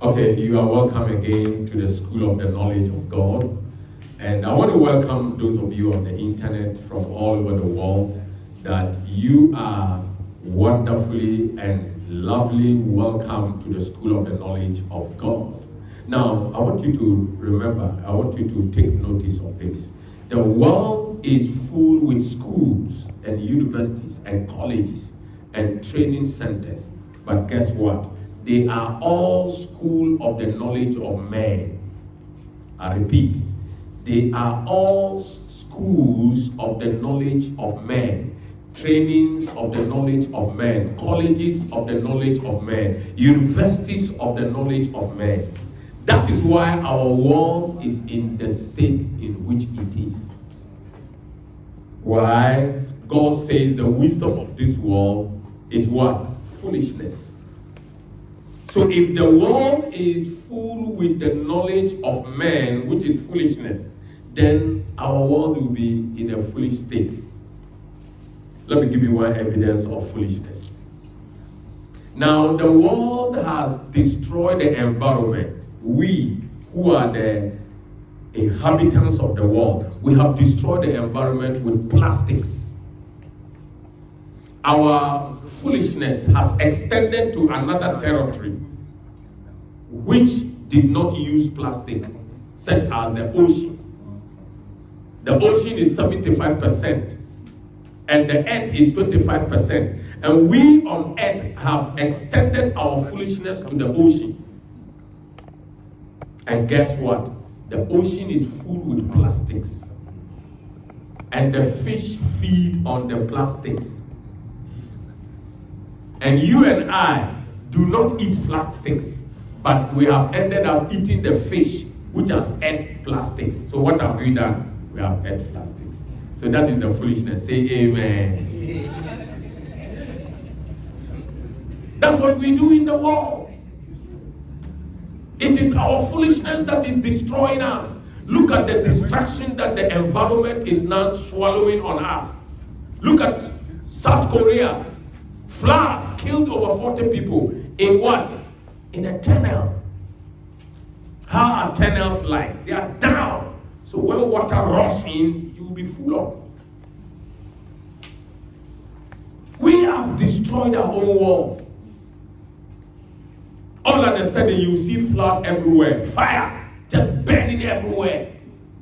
Okay, you are welcome again to the School of the Knowledge of God. And I want to welcome those of you on the internet from all over the world that you are wonderfully and lovely welcome to the School of the Knowledge of God. Now, I want you to remember, I want you to take notice of this. The world is full with schools and universities and colleges and training centers. But guess what? They are all school of the knowledge of man. I repeat, they are all schools of the knowledge of man, trainings of the knowledge of man, colleges of the knowledge of man, universities of the knowledge of man. That is why our world is in the state in which it is. Why? God says the wisdom of this world is what? Foolishness. So if the world is full with the knowledge of man, which is foolishness, then our world will be in a foolish state. Let me give you one evidence of foolishness. Now, the world has destroyed the environment. We, who are the inhabitants of the world, we have destroyed the environment with plastics. Our foolishness has extended to another territory which did not use plastic, such as the ocean. The ocean is 75% and the earth is 25%. And we on earth have extended our foolishness to the ocean. And guess what? The ocean is full with plastics. And the fish feed on the plastics. And you and I do not eat plastics, but we have ended up eating the fish which has ate plastics. So what have we done? We have ate plastics. So that is the foolishness. Say amen. That's what we do in the world. It is our foolishness that is destroying us. Look at the distraction that the environment is now swallowing on us. Look at South Korea. Flood killed over 40 people. In what? In a tunnel. How are tunnels like? They are down. So when water rushes in, you will be full of. We have destroyed our own world. All of a sudden you see flood everywhere. Fire just burning everywhere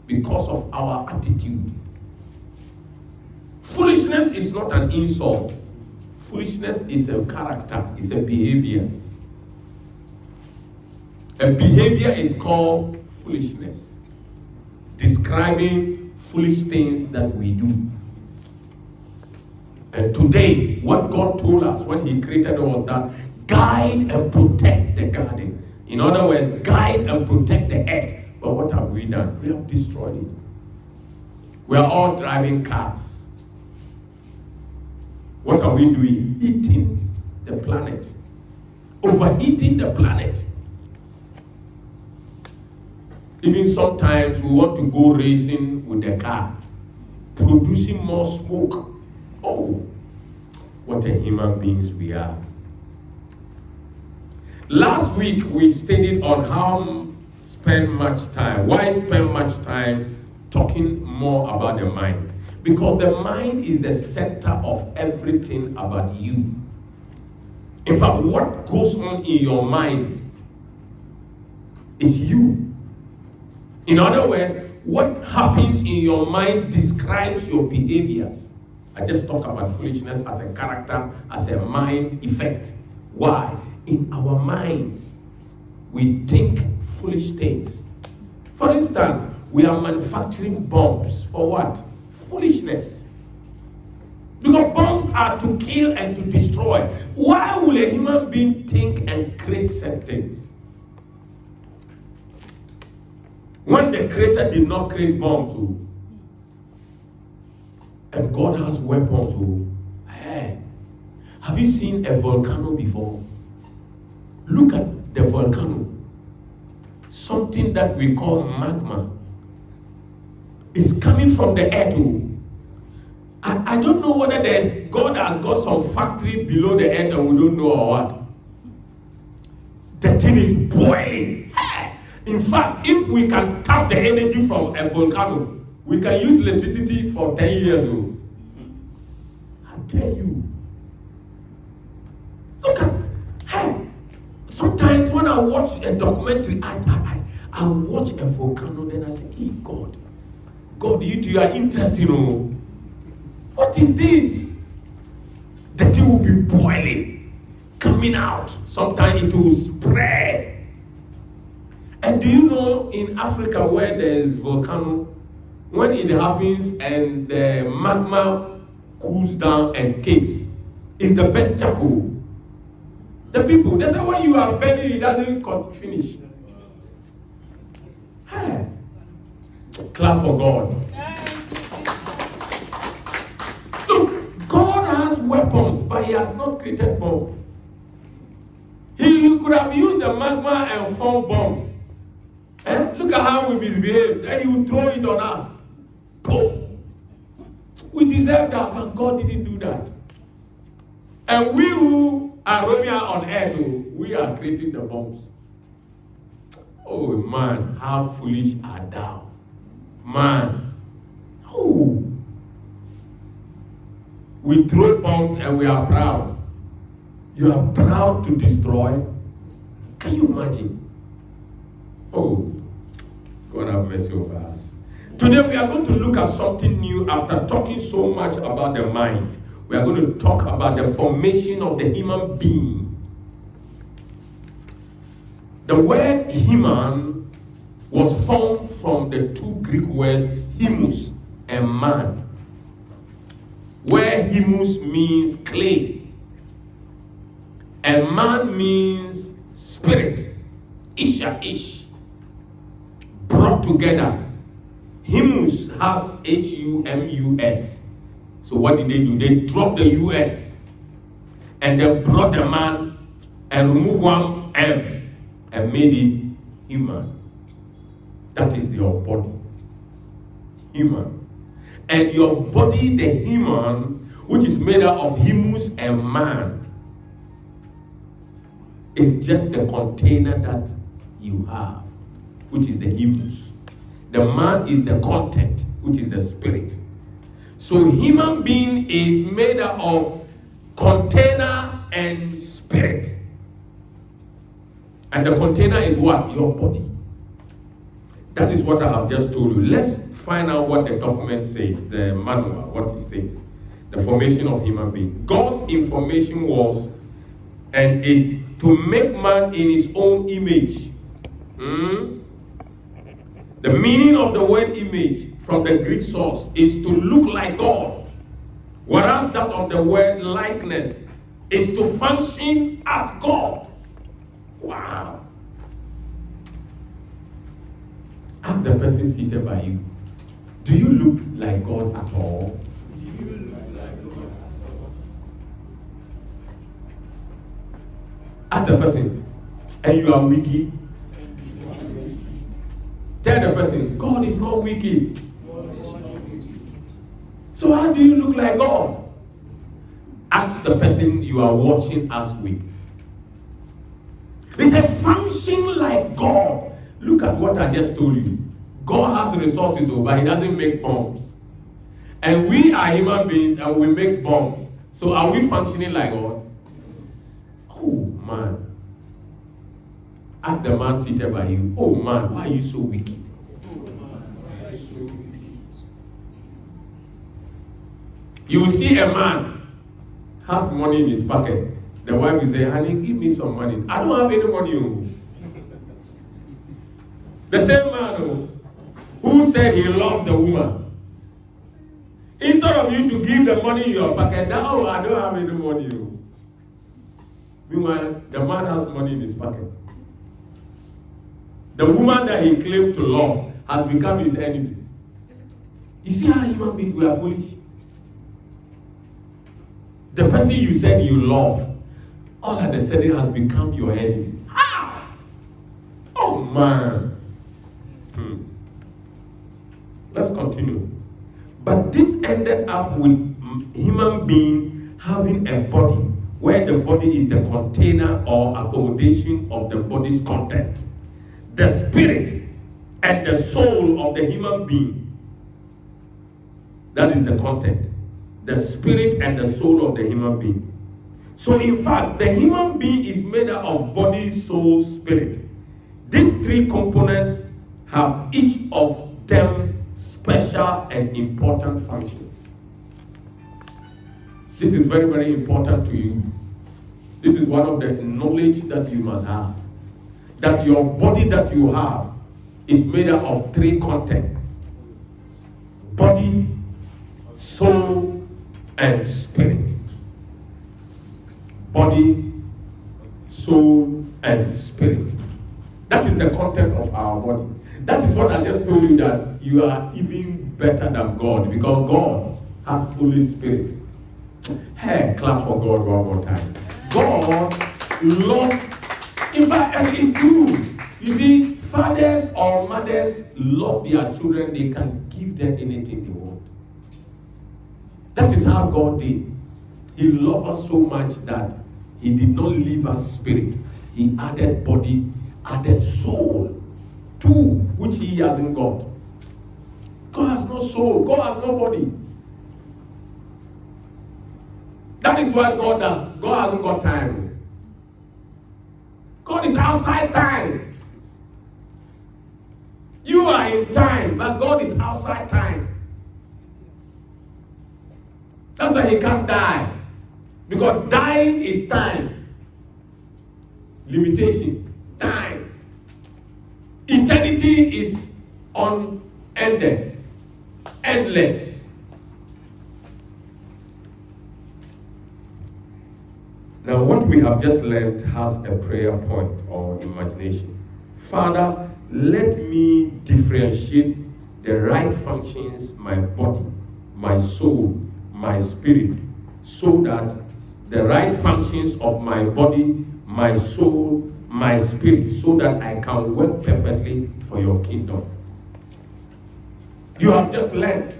because of our attitude. Foolishness is not an insult. Foolishness is a character, it's a behavior. A behavior is called foolishness, describing foolish things that we do. And today, what God told us when He created us was that guide and protect the garden. In other words, guide and protect the earth. But what have we done? We have destroyed it. We are all driving cars. What are we doing? Heating the planet. Overheating the planet. Even sometimes we want to go racing with the car, producing more smoke. Oh, what a human beings we are. Last week we studied on how spend much time. Why spend much time talking more about the mind? Because the mind is the center of everything about you. In fact, what goes on in your mind is you. In other words, what happens in your mind describes your behavior. I just talk about foolishness as a character, as a mind effect. Why? In our minds, we think foolish things. For instance, we are manufacturing bombs for what? Foolishness. Because bombs are to kill and to destroy. Why will a human being think and create certain things? When the Creator did not create bombs, and God has weapons, hey, have you seen a volcano before? Look at the volcano. Something that we call magma is coming from the earth. I don't know whether God has got some factory below the earth and we don't know or what. the thing is boiling. In fact, if we can tap the energy from a volcano, we can use electricity for 10 years. I tell you. Look at, sometimes when I watch a documentary, I watch a volcano, then I say, hey, God, you are interesting. What is this? The thing will be boiling, coming out. Sometimes it will spread. And do you know in Africa where there is volcano, when it happens and the magma cools down and cakes, it's the best charcoal. The people, they say when you are burning, it doesn't finish. Hey. Clap for God. Look, God has weapons, but He has not created bombs. He could have used the magma and formed bombs. Look at how we misbehave. Then He will throw it on us. Boom. We deserve that, but God didn't do that. And we who are roaming on earth, we are creating the bombs. Oh man, how foolish art thou? Man. Oh. We throw bombs and we are proud. You are proud to destroy. Can you imagine? Oh, God have mercy over us. Today we are going to look at something new after talking so much about the mind. We are going to talk about the formation of the human being. The word human was formed from the two Greek words humus and man, where humus means clay and man means spirit, isha ish, brought together. Humus has H-U-M-U-S. So what did they do? They dropped the U-S and they brought the man and removed one M and made it human. That is your body. Human. And your body, the human, which is made up of humus and man, is just the container that you have, which is the humus. The man is the content, which is the spirit. So human being is made up of container and spirit. And the container is what? Your body. That is what I have just told you. Let's find out what the document says, the manual, what it says. The formation of human being. God's information was and is to make man in his own image. The meaning of the word image from the Greek source is to look like God, whereas that of the word likeness is to function as God. Wow. Ask the person seated by you, do you look like God at all? Ask the person, and you are wicked? Tell the person, God is not wicked. So how do you look like God? Ask the person you are watching us with. They say function like God. Look at what I just told you. God has resources, but He doesn't make bombs. And we are human beings and we make bombs. So are we functioning like God? Oh man. Ask the man seated by you, oh man, why are you so wicked? You will see a man has money in his pocket. The wife will say, honey, give me some money. I don't have any money. The same man who said he loves the woman, instead of you to give the money in your pocket, oh, I don't have any money. Meanwhile, the man has money in his pocket. The woman that he claimed to love has become his enemy. You see how human beings we are foolish? The person you said you love, all of a sudden has become your enemy. How? Oh man. Let's continue. But this ended up with human being having a body where the body is the container or accommodation of the body's content. The spirit and the soul of the human being. That is the content. The spirit and the soul of the human being. So in fact, the human being is made up of body, soul, spirit. These three components have each of them special and important functions. This is very, very important to you. This is one of the knowledge that you must have. That your body that you have is made up of three contents: body, soul, and spirit. Body, soul, and spirit. That is the content of our body. That is what I just told you, that you are even better than God, because God has Holy Spirit. Hey, clap for God one more time. God loves, in fact, it is true. You see, fathers or mothers love their children. They can give them anything they want. That is how God did. He loved us so much that he did not leave us spirit. He added body, added soul, two which he hasn't got. God has no soul. God has no body. That is why God hasn't got time. God is outside time. You are in time, but God is outside time. That's why he can't die. Because dying is time. Limitation. Time. Eternity is unended. Endless. Now, what we have just learned has a prayer point or imagination. Father, let me differentiate the right functions, my body, my soul, my spirit, so that the right functions of my body, my soul, my spirit, so that I can work perfectly for your kingdom. You have just learned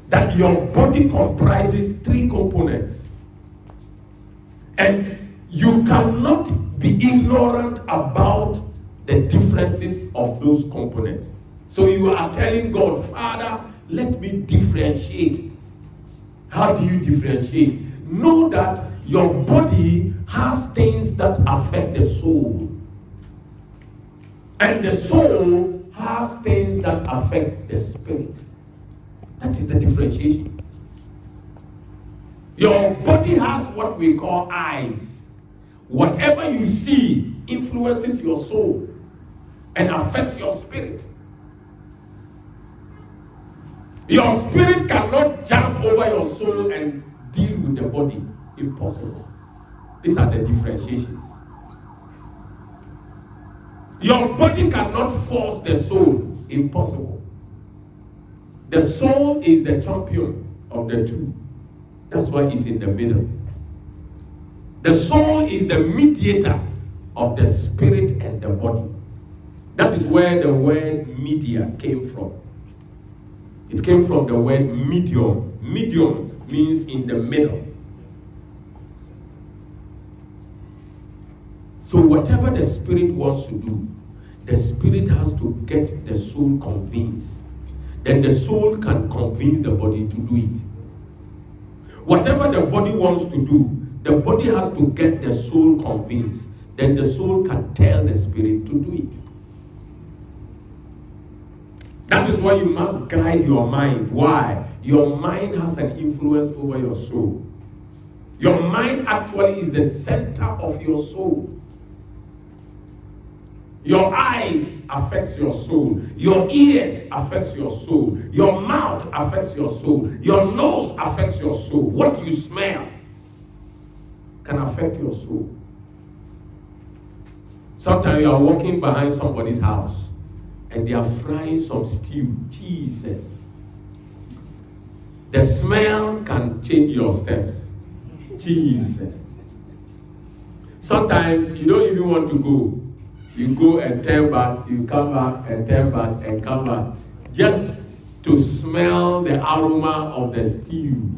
that your body comprises three components. And you cannot be ignorant about the differences of those components. So you are telling God, Father, let me differentiate. How do you differentiate? Know that your body has things that affect the soul. And the soul has things that affect the spirit. That is the differentiation. Your body has what we call eyes. Whatever you see influences your soul and affects your spirit. Your spirit cannot jump over your soul and deal with the body. Impossible. These are the differentiations. Your body cannot force the soul. Impossible. The soul is the champion of the two. That's why it's in the middle. The soul is the mediator of the spirit and the body. That is where the word media came from. It came from the word medium. Medium means in the middle. So whatever the spirit wants to do, the spirit has to get the soul convinced. Then the soul can convince the body to do it. Whatever the body wants to do, the body has to get the soul convinced. Then the soul can tell the spirit to do it. That is why you must guide your mind. Why? Your mind has an influence over your soul. Your mind actually is the center of your soul. Your eyes affects your soul. Your ears affects your soul. Your mouth affects your soul. Your nose affects your soul. What you smell can affect your soul. Sometimes you are walking behind somebody's house and they are frying some stew. Jesus. The smell can change your steps. Jesus. Sometimes you don't even want to go. You go and turn back, you come back and turn back and come back. Just to smell the aroma of the stew.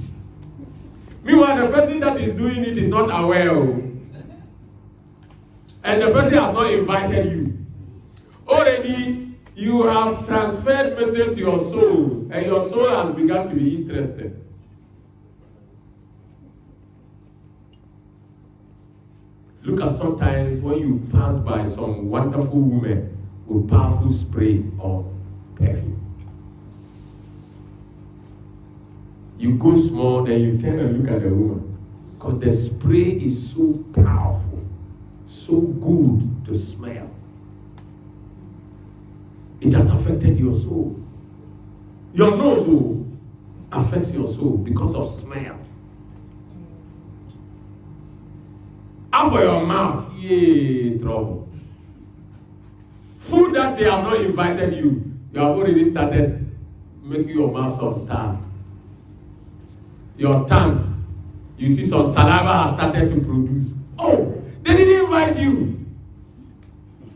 Meanwhile, the person that is doing it is not aware. And the person has not invited you. Already, you have transferred message to your soul, and your soul has begun to be interested. Look at sometimes when you pass by some wonderful women with powerful spray or perfume. You go small, then you turn and look at the woman. Because the spray is so powerful, so good to smell. It has affected your soul. Your nose affects your soul because of smell. Out for your mouth, yay, trouble. Food that they have not invited you, you have already started making your mouth some star. Your tongue, you see some saliva has started to produce. Oh, they didn't invite you.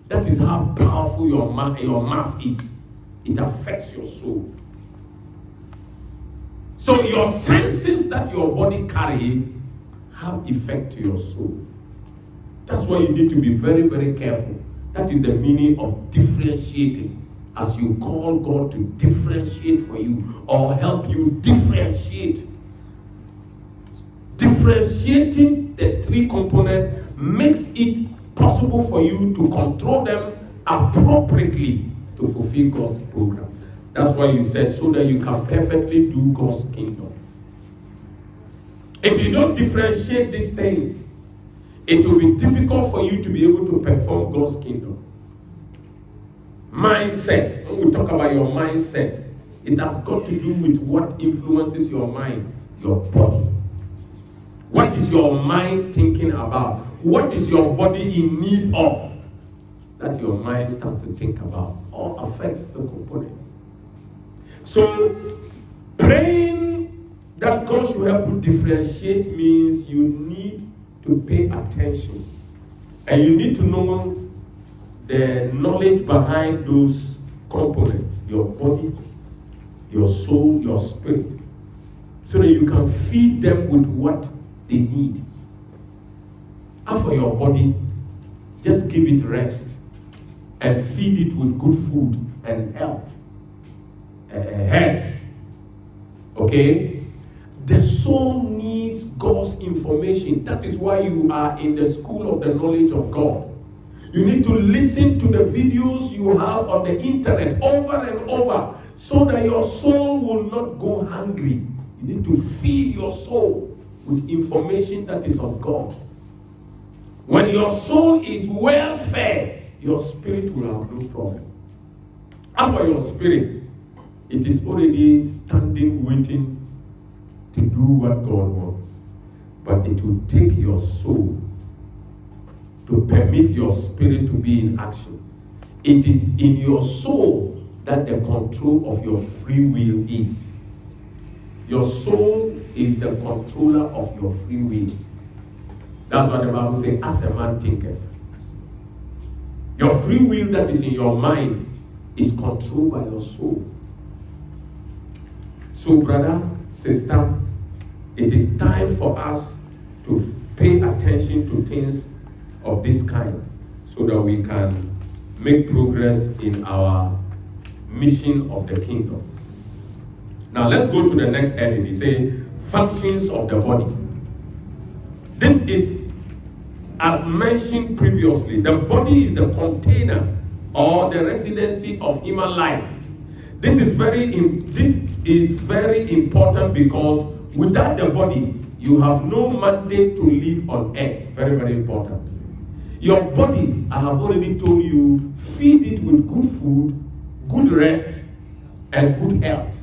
That is how powerful your mouth is. It affects your soul. So your senses that your body carry have effect to your soul. That's why you need to be very, very careful. That is the meaning of differentiating. As you call God to differentiate for you or help you differentiate. Differentiating the three components makes it possible for you to control them appropriately to fulfill God's program. That's why you said so that you can perfectly do God's kingdom. If you don't differentiate these things, it will be difficult for you to be able to perform God's kingdom. Mindset. When we talk about your mindset, it has got to do with what influences your mind, your body. What is your mind thinking about? What is your body in need of? That your mind starts to think about. All affects the component. So, praying that God should help you differentiate means you need to pay attention. And you need to know the knowledge behind those components. Your body, your soul, your spirit. So that you can feed them with what they need. And for your body, just give it rest. And feed it with good food and health. Health. Okay? The soul needs God's information. That is why you are in the school of the knowledge of God. You need to listen to the videos you have on the internet over and over so that your soul will not go hungry. You need to feed your soul with information that is of God. When your soul is well fed, your spirit will have no problem. As for your spirit, it is already standing, waiting to do what God wants. But it will take your soul to permit your spirit to be in action. It is in your soul that the control of your free will is. Your soul is the controller of your free will. That's what the Bible says, as a man thinketh. Your free will that is in your mind is controlled by your soul. So, brother, sister, it is time for us to pay attention to things of this kind so that we can make progress in our mission of the kingdom. Now, let's go to the next heading. It says, functions of the body. This is, as mentioned previously, the body is the container or the residency of human life. This is very important because without the body, you have no mandate to live on earth. Very, very important. Your body, I have already told you, feed it with good food, good rest, and good health.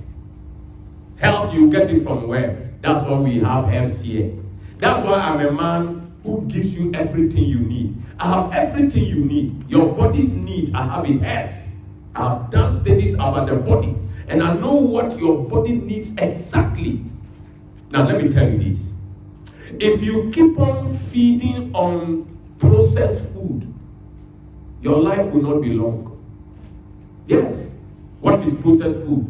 Health, you get it from where? That's why we have herbs here. That's why I'm a man who gives you everything you need. I have everything you need. Your body's need, I have it herbs. I have done studies about the body. And I know what your body needs exactly. Now let me tell you this. If you keep on feeding on processed food, your life will not be long. Yes. What is processed food?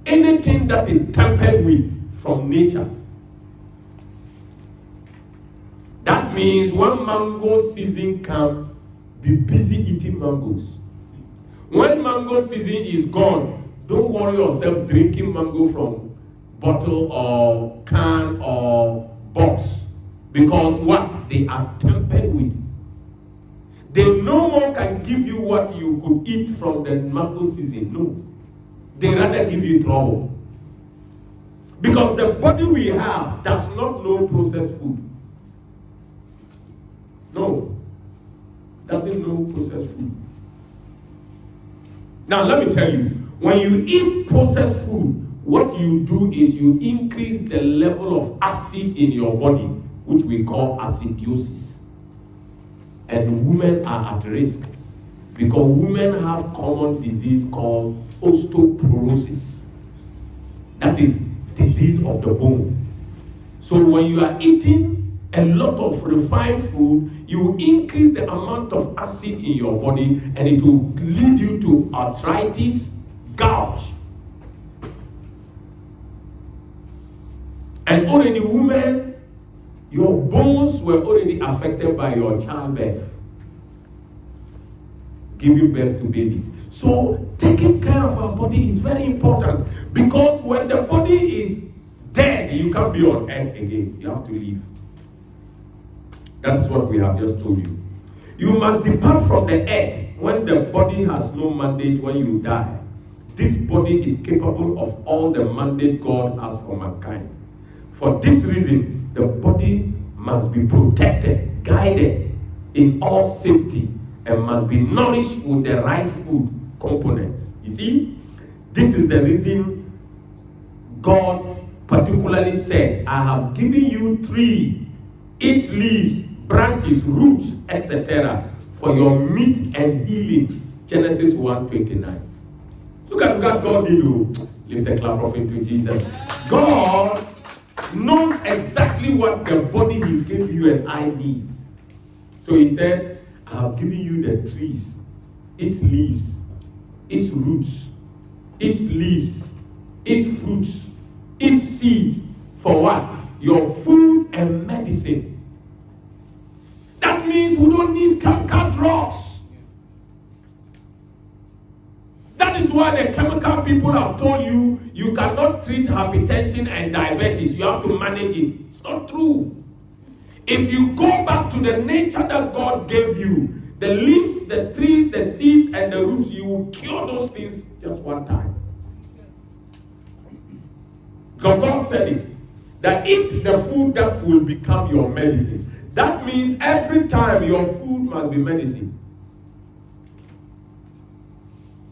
Anything that is tampered with from nature. means when mango season comes, be busy eating mangoes. When mango season is gone, don't worry yourself drinking mango from bottle or can or box. Because what? They are tempered with. They no more can give you what you could eat from the mango season. No. They rather give you trouble. Because the body we have does not know processed food. No. Doesn't know processed food. Now let me tell you, when you eat processed food, what you do is you increase the level of acid in your body, which we call acidosis. And women are at risk because women have common disease called osteoporosis. That is disease of the bone. So when you are eating a lot of refined food, you increase the amount of acid in your body and it will lead you to arthritis, gout. And already women, your bones were already affected by your childbirth, giving birth to babies. So taking care of our body is very important because when the body is dead, you can't be on earth again. You have to leave. That is what we have just told you. You must depart from the earth when the body has no mandate when you die. This body is capable of all the mandate God has for mankind. For this reason, the body must be protected, guided in all safety, and must be nourished with the right food components. You see, this is the reason God particularly said, I have given you tree, its leaves, branches, roots, etc. for your meat and healing. Genesis 1:29. Look at what God did. Lift a clap up into Jesus. God knows exactly what the body he gave you and I needs. So he said, I have given you the trees, its leaves, its roots, its leaves, its fruits, its seeds. For what? Your food and medicine. That means we don't need chemical drugs. That is why the chemical people have told you, you cannot treat hypertension and diabetes. You have to manage it. It's not true. If you go back to the nature that God gave you, the leaves, the trees, the seeds, and the roots, you will cure those things just one time. Because God said it, that eat the food that will become your medicine. That means every time your food must be medicine.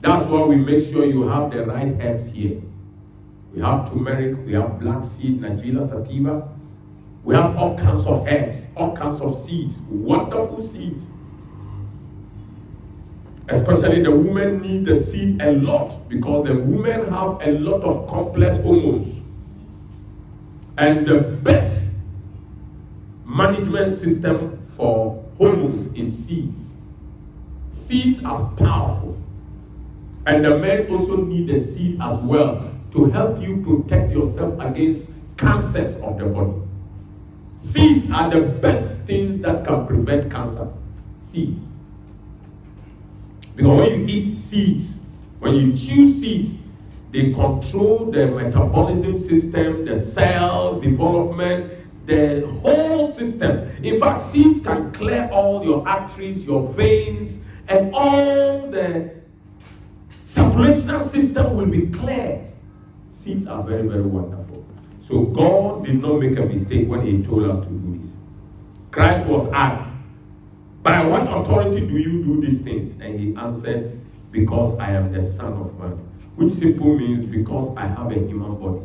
That's why we make sure you have the right herbs here. We have turmeric, we have black seed, Nigella sativa. We have all kinds of herbs, all kinds of seeds, wonderful seeds. Especially the women need the seed a lot because the women have a lot of complex hormones. And the best management system for hormones is seeds. Seeds are powerful. And the men also need the seed as well to help you protect yourself against cancers of the body. Seeds are the best things that can prevent cancer. Seed. Because when you eat seeds, when you chew seeds, they control the metabolism system, the cell development, the whole system. In fact, seeds can clear all your arteries, your veins, and all the circulational system will be clear. Seeds are very, very wonderful. So God did not make a mistake when he told us to do this. Christ was asked, by what authority do you do these things? And he answered, because I am the Son of Man. Which simply means because I have a human body.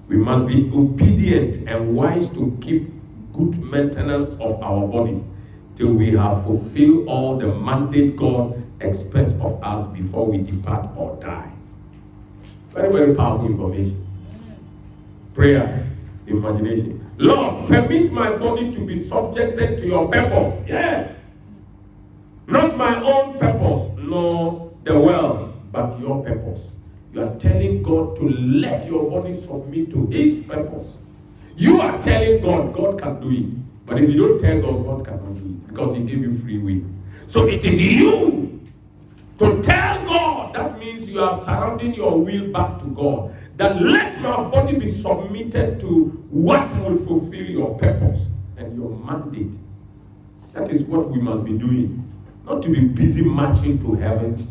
We must be obedient and wise to keep good maintenance of our bodies till we have fulfilled all the mandate God expects of us before we depart or die. Very, very powerful information. Prayer, imagination. Lord, permit my body to be subjected to your purpose. Yes. Not my own purpose, nor the world's, but your purpose. You are telling God to let your body submit to his purpose. You are telling God, God can do it. But if you don't tell God, God cannot do it because He gave you free will. So it is you to tell God. That means you are surrounding your will back to God. That let your body be submitted to what will fulfill your purpose and your mandate. That is what we must be doing. Not to be busy marching to heaven.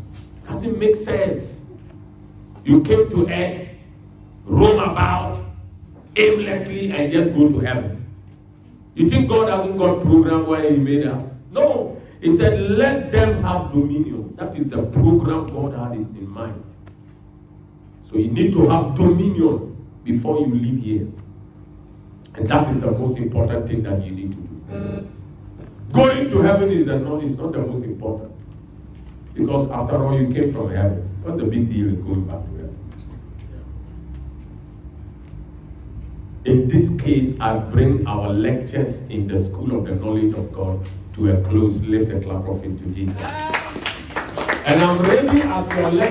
Doesn't make sense. You came to earth, roam about aimlessly, and just go to heaven. You think God hasn't got program where He made us? No. He said, let them have dominion. That is the program God had in mind. So you need to have dominion before you leave here. And that is the most important thing that you need to do. Going to heaven is not the most important. Because after all, you came from heaven. What's the big deal in going back to heaven? In this case, I bring our lectures in the School of the Knowledge of God to a close. Lift a clap of it to Jesus. And I'm ready as your lecturer.